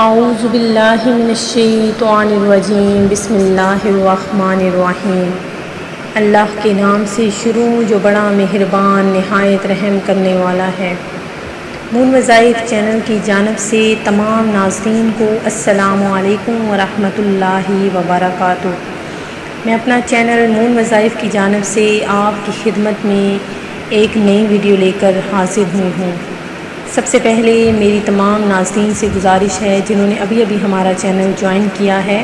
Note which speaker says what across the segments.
Speaker 1: اعوذ باللہ من الشیطان الرجیم، بسم اللہ الرحمن الرحیم۔ اللہ کے نام سے شروع جو بڑا مہربان نہایت رحم کرنے والا ہے۔ مون وظائف چینل کی جانب سے تمام ناظرین کو السلام علیکم ورحمۃ اللہ وبرکاتہ۔ میں اپنا چینل مون وظائف کی جانب سے آپ کی خدمت میں ایک نئی ویڈیو لے کر حاضر ہوئی ہوں۔ سب سے پہلے میری تمام ناظرین سے گزارش ہے جنہوں نے ابھی ہمارا چینل جوائن کیا ہے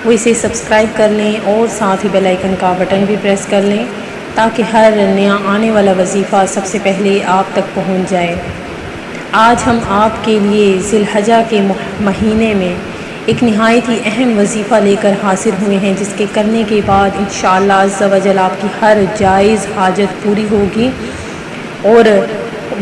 Speaker 1: وہ اسے سبسکرائب کر لیں اور ساتھ ہی بیل آئیکن کا بٹن بھی پریس کر لیں تاکہ ہر نیا آنے والا وظیفہ سب سے پہلے آپ تک پہنچ جائے۔ آج ہم آپ کے لیے ذی الحجہ کے مہینے میں ایک نہایت ہی اہم وظیفہ لے کر حاضر ہوئے ہیں، جس کے کرنے کے بعد انشاءاللہ عز و جل آپ کی ہر جائز حاجت پوری ہوگی۔ اور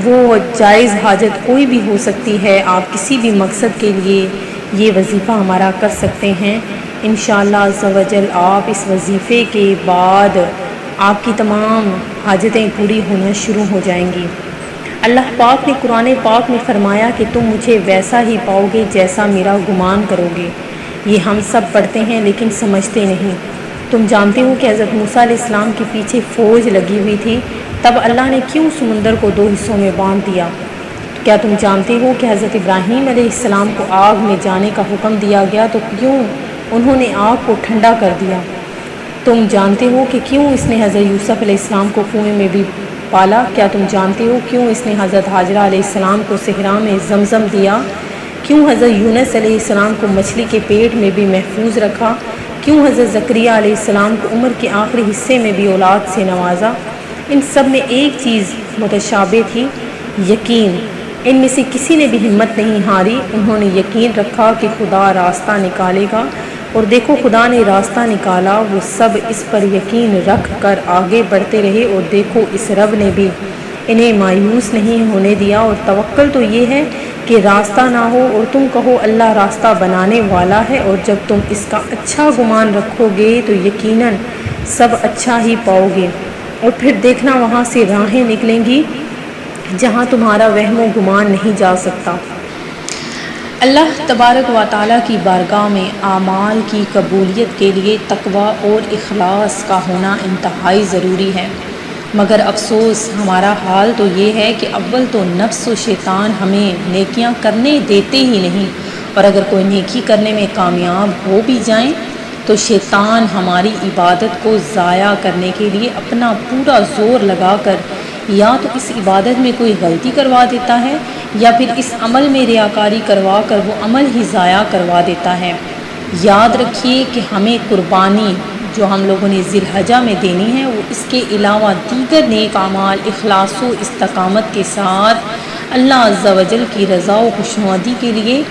Speaker 1: وہ جائز حاجت کوئی بھی ہو سکتی ہے، آپ کسی بھی مقصد کے لیے یہ وظیفہ ہمارا کر سکتے ہیں۔ انشاءاللہ عز و جل آپ اس وظیفے کے بعد آپ کی تمام حاجتیں پوری ہونا شروع ہو جائیں گی۔ اللہ پاک نے قرآن پاک میں فرمایا کہ تم مجھے ویسا ہی پاؤ گے جیسا میرا گمان کرو گے۔ یہ ہم سب پڑھتے ہیں لیکن سمجھتے نہیں۔ تم جانتے ہو کہ حضرت موسیٰ علیہ السلام کے پیچھے فوج لگی ہوئی تھی، تب اللہ نے کیوں سمندر کو 2 حصوں میں بانٹ دیا؟ کیا تم جانتے ہو کہ حضرت ابراہیم علیہ السلام کو آگ میں جانے کا حکم دیا گیا تو کیوں انہوں نے آگ کو ٹھنڈا کر دیا؟ تم جانتے ہو کہ کیوں اس نے حضرت یوسف علیہ السلام کو کنویں میں بھی پالا؟ کیا تم جانتے ہو کیوں اس نے حضرت حاجرہ علیہ السلام کو صحرا میں زمزم دیا؟ کیوں حضرت یونس علیہ السلام کو مچھلی کے پیٹ میں بھی محفوظ رکھا؟ کیوں حضرت زکریا علیہ السلام کو عمر کے آخری حصے میں بھی اولاد سے نوازا؟ ان سب میں ایک چیز متشابہ تھی، یقین۔ ان میں سے کسی نے بھی ہمت نہیں ہاری، انہوں نے یقین رکھا کہ خدا راستہ نکالے گا، اور دیکھو خدا نے راستہ نکالا۔ وہ سب اس پر یقین رکھ کر آگے بڑھتے رہے، اور دیکھو اس رب نے بھی انہیں مایوس نہیں ہونے دیا۔ اور توکل تو یہ ہے کہ راستہ نہ ہو اور تم کہو اللہ راستہ بنانے والا ہے، اور جب تم اس کا اچھا گمان رکھو گے تو یقیناً سب اچھا ہی پاؤ گے، اور پھر دیکھنا وہاں سے راہیں نکلیں گی جہاں تمہارا وہم و گمان نہیں جا سکتا۔ اللہ تبارک و تعالیٰ کی بارگاہ میں اعمال کی قبولیت کے لیے تقوی اور اخلاص کا ہونا انتہائی ضروری ہے، مگر افسوس ہمارا حال تو یہ ہے کہ اول تو نفس و شیطان ہمیں نیکیاں کرنے دیتے ہی نہیں، اور اگر کوئی نیکی کرنے میں کامیاب ہو بھی جائیں تو شیطان ہماری عبادت کو ضائع کرنے کے لیے اپنا پورا زور لگا کر یا تو اس عبادت میں کوئی غلطی کروا دیتا ہے، یا پھر اس عمل میں ریاکاری کروا کر وہ عمل ہی ضائع کروا دیتا ہے۔ یاد رکھیے کہ ہمیں قربانی جو ہم لوگوں نے ذی الحجہ میں دینی ہے، وہ اس کے علاوہ دیگر نیک اعمال اخلاص و استقامت کے ساتھ اللہ عز و جل کی رضا و خوشنودی کے لیے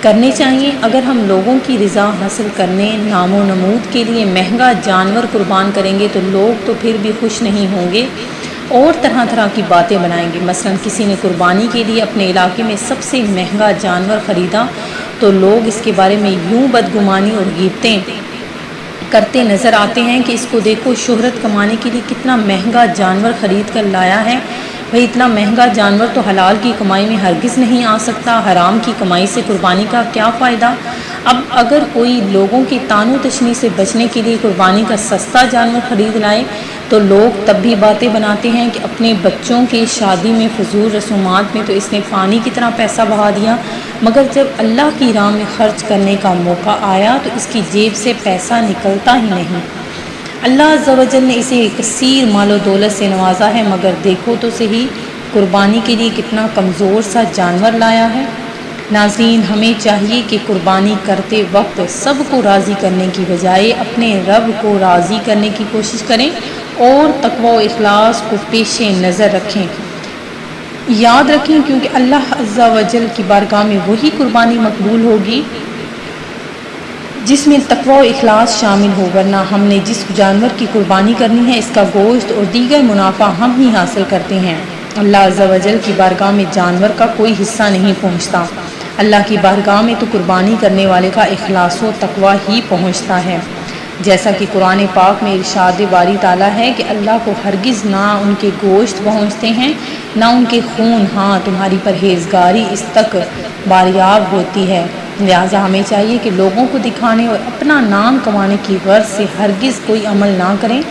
Speaker 1: کرنے چاہیے۔ اگر ہم لوگوں کی رضا حاصل کرنے، نام و نمود کے لیے مہنگا جانور قربان کریں گے تو لوگ تو پھر بھی خوش نہیں ہوں گے اور طرح طرح کی باتیں بنائیں گے۔ مثلا کسی نے قربانی کے لیے اپنے علاقے میں سب سے مہنگا جانور خریدا تو لوگ اس کے بارے میں یوں بدگمانی اور غیبتیں کرتے نظر آتے ہیں کہ اس کو دیکھو شہرت کمانے کے لیے کتنا مہنگا جانور خرید کر لایا ہے۔ بھئی اتنا مہنگا جانور تو حلال کی کمائی میں ہرگز نہیں آ سکتا، حرام کی کمائی سے قربانی کا کیا فائدہ؟ اب اگر کوئی لوگوں کی طعن و تشنیع سے بچنے کے لیے قربانی کا سستا جانور خرید لائے تو لوگ تب بھی باتیں بناتے ہیں کہ اپنے بچوں کی شادی میں فضول رسومات میں تو اس نے فانی کی طرح پیسہ بہا دیا، مگر جب اللہ کی راہ میں خرچ کرنے کا موقع آیا تو اس کی جیب سے پیسہ نکلتا ہی نہیں۔ اللہ عز و جل نے اسے کثیر مال و دولت سے نوازا ہے، مگر دیکھو تو صحیح قربانی کے لیے کتنا کمزور سا جانور لایا ہے۔ ناظرین، ہمیں چاہیے کہ قربانی کرتے وقت سب کو راضی کرنے کی بجائے اپنے رب کو راضی کرنے کی کوشش کریں اور تقوی و اخلاص کو پیش نظر رکھیں۔ یاد رکھیں کیونکہ اللہ عز و جل کی بارگاہ میں وہی قربانی مقبول ہوگی جس میں تقوی و اخلاص شامل ہو، ورنہ ہم نے جس جانور کی قربانی کرنی ہے اس کا گوشت اور دیگر منافع ہم ہی حاصل کرتے ہیں۔ اللہ عز و جل کی بارگاہ میں جانور کا کوئی حصہ نہیں پہنچتا، اللہ کی بارگاہ میں تو قربانی کرنے والے کا اخلاص و تقوی ہی پہنچتا ہے۔ جیسا کہ قرآن پاک میں ارشاد باری تعالیٰ ہے کہ اللہ کو ہرگز نہ ان کے گوشت پہنچتے ہیں نہ ان کے خون، ہاں تمہاری پرہیزگاری اس تک باریاب ہوتی ہے۔ لہٰذا ہمیں چاہیے کہ لوگوں کو دکھانے اور اپنا نام کمانے کی غرض سے ہرگز کوئی عمل نہ کریں،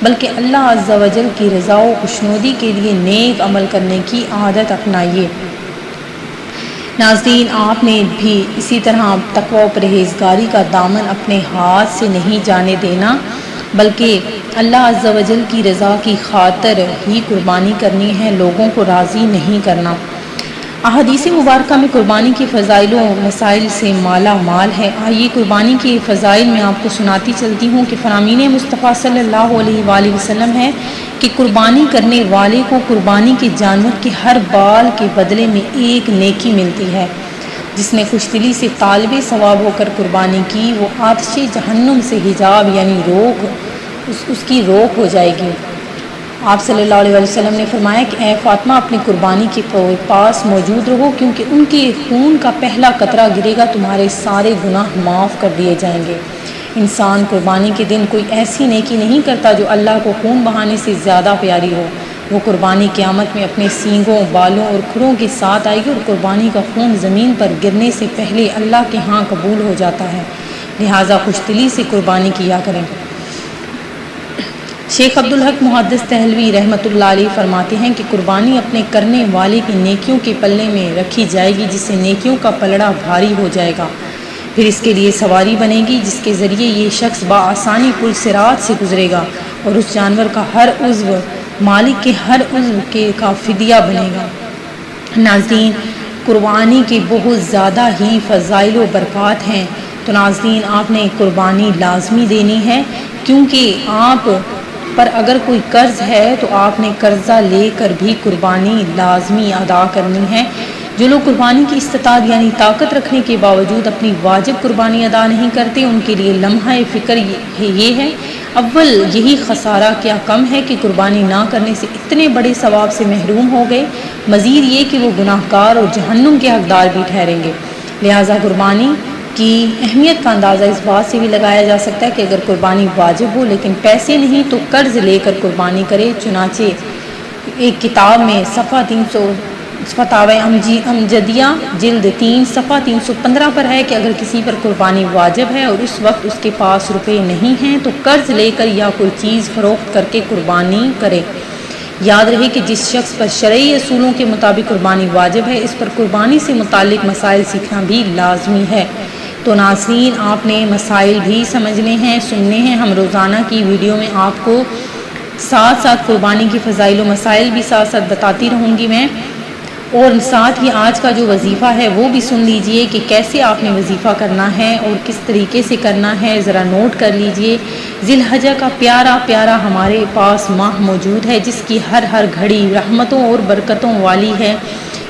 Speaker 1: بلکہ اللہ عز و جل کی رضا و خوشنودی کے لیے نیک عمل کرنے کی عادت اپنائیے۔ ناظرین، آپ نے بھی اسی طرح تقوی و پرہیزگاری کا دامن اپنے ہاتھ سے نہیں جانے دینا، بلکہ اللہ عز و جل کی رضا کی خاطر ہی قربانی کرنی ہے، لوگوں کو راضی نہیں کرنا۔ احادیث مبارکہ میں قربانی کے فضائل و مسائل سے مالا مال ہے۔ آئیے قربانی کے فضائل میں آپ کو سناتی چلتی ہوں کہ فرامین مصطفیٰ صلی اللہ علیہ وآلہ وسلم ہے کہ قربانی کرنے والے کو قربانی کے جانور کے ہر بال کے بدلے میں ایک نیکی ملتی ہے۔ جس نے خوش دلی سے طالب ثواب ہو کر قربانی کی، وہ آتش جہنم سے حجاب یعنی اس کی روک ہو جائے گی۔ آپ صلی اللہ علیہ وسلم نے فرمایا کہ اے فاطمہ، اپنی قربانی کے پاس موجود رہو، کیونکہ ان کے خون کا پہلا قطرہ گرے گا تمہارے سارے گناہ معاف کر دیے جائیں گے۔ انسان قربانی کے دن کوئی ایسی نیکی نہیں کرتا جو اللہ کو خون بہانے سے زیادہ پیاری ہو۔ وہ قربانی قیامت میں اپنے سینگوں، بالوں اور کھروں کے ساتھ آئے گی، اور قربانی کا خون زمین پر گرنے سے پہلے اللہ کے ہاں قبول ہو جاتا ہے۔ لہٰذا خوش دلی سے قربانی کیا کریں۔ شیخ عبدالحق محدث دہلوی رحمۃ اللہ علیہ فرماتے ہیں کہ قربانی اپنے کرنے والے کی نیکیوں کے پلے میں رکھی جائے گی، جس سے نیکیوں کا پلڑا بھاری ہو جائے گا۔ پھر اس کے لیے سواری بنے گی، جس کے ذریعے یہ شخص بآسانی پل صراط سے گزرے گا، اور اس جانور کا ہر عضو مالک کے ہر عضو کا فدیہ بنے گا۔ ناظرین، قربانی کے بہت زیادہ ہی فضائل و برکات ہیں، تو ناظرین آپ نے قربانی لازمی دینی ہے، کیونکہ آپ پر اگر کوئی قرض ہے تو آپ نے قرضہ لے کر بھی قربانی لازمی ادا کرنی ہے۔ جو لوگ قربانی کی استطاعت یعنی طاقت رکھنے کے باوجود اپنی واجب قربانی ادا نہیں کرتے، ان کے لیے لمحہ فکر یہ ہے، اول یہی خسارہ کیا کم ہے کہ قربانی نہ کرنے سے اتنے بڑے ثواب سے محروم ہو گئے، مزید یہ کہ وہ گناہ گار اور جہنم کے حقدار بھی ٹھہریں گے۔ لہٰذا قربانی کی اہمیت کا اندازہ اس بات سے بھی لگایا جا سکتا ہے کہ اگر قربانی واجب ہو لیکن پیسے نہیں تو قرض لے کر قربانی کرے۔ چنانچہ ایک کتاب میں صفحہ 300 فتاوی امجدیہ جلد 3 صفحہ 315 پر ہے کہ اگر کسی پر قربانی واجب ہے اور اس وقت اس کے پاس روپے نہیں ہیں تو قرض لے کر یا کوئی چیز فروخت کر کے قربانی کرے۔ یاد رہے کہ جس شخص پر شرعی اصولوں کے مطابق قربانی واجب ہے، اس پر قربانی سے متعلق مسائل سیکھنا بھی لازمی ہے۔ تو ناظرین آپ نے مسائل بھی سمجھنے ہیں، سننے ہیں۔ ہم روزانہ کی ویڈیو میں آپ کو ساتھ ساتھ قربانی کی فضائل و مسائل بھی ساتھ ساتھ بتاتی رہوں گی میں، اور ساتھ ہی آج کا جو وظیفہ ہے وہ بھی سن لیجئے کہ کیسے آپ نے وظیفہ کرنا ہے اور کس طریقے سے کرنا ہے، ذرا نوٹ کر لیجئے۔ ذی الحجہ کا پیارا پیارا ہمارے پاس ماہ موجود ہے، جس کی ہر گھڑی رحمتوں اور برکتوں والی ہے۔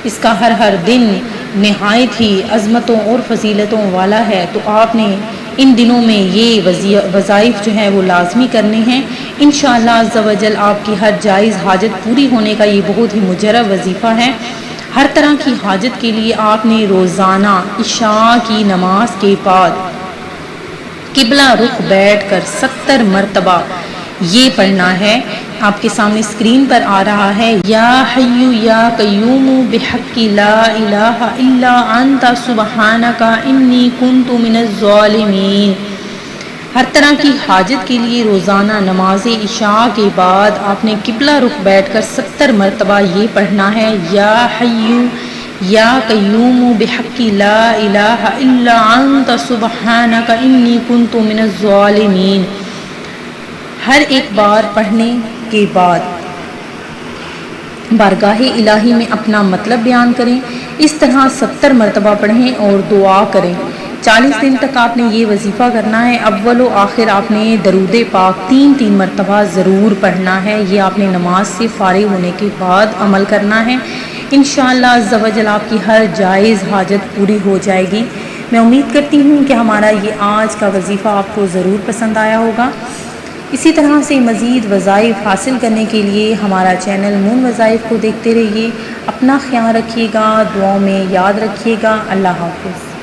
Speaker 1: اس کا ہر دن نہایت ہی عظمتوں اور فضیلتوں والا ہے، تو آپ نے ان دنوں میں یہ وظائف جو ہیں وہ لازمی کرنے ہیں۔ انشاءاللہ عز و جل آپ کی ہر جائز حاجت پوری ہونے کا یہ بہت ہی مجرب وظیفہ ہے۔ ہر طرح کی حاجت کے لیے آپ نے روزانہ عشاء کی نماز کے بعد قبلہ رخ بیٹھ کر 70 مرتبہ یہ پڑھنا ہے۔ آپ کے سامنے اسکرین پر آ رہا ہے، یا حی یا قیوم بحق لا الہ الا انت سبحانک انی کنت من الظالمین۔ ہر طرح کی حاجت کے لیے روزانہ نماز عشاء کے بعد آپ نے قبلہ رخ بیٹھ کر 70 مرتبہ یہ پڑھنا ہے، یا حی یا قیوم بحق لا الہ الا انت سبحانک انی کنت من الظالمین۔ ہر ایک بار پڑھنے کے بعد بارگاہ الہی میں اپنا مطلب بیان کریں، اس طرح 70 مرتبہ پڑھیں اور دعا کریں۔ 40 دن تک آپ نے یہ وظیفہ کرنا ہے۔ اول و آخر آپ نے درود پاک 3 مرتبہ ضرور پڑھنا ہے۔ یہ آپ نے نماز سے فارغ ہونے کے بعد عمل کرنا ہے۔ انشاءاللہ عز و جل آپ کی ہر جائز حاجت پوری ہو جائے گی۔ میں امید کرتی ہوں کہ ہمارا یہ آج کا وظیفہ آپ کو ضرور پسند آیا ہوگا۔ اسی طرح سے مزید وظائف حاصل کرنے کے لیے ہمارا چینل مون وظائف کو دیکھتے رہیے۔ اپنا خیال رکھیے گا، دعاؤں میں یاد رکھیے گا۔ اللہ حافظ۔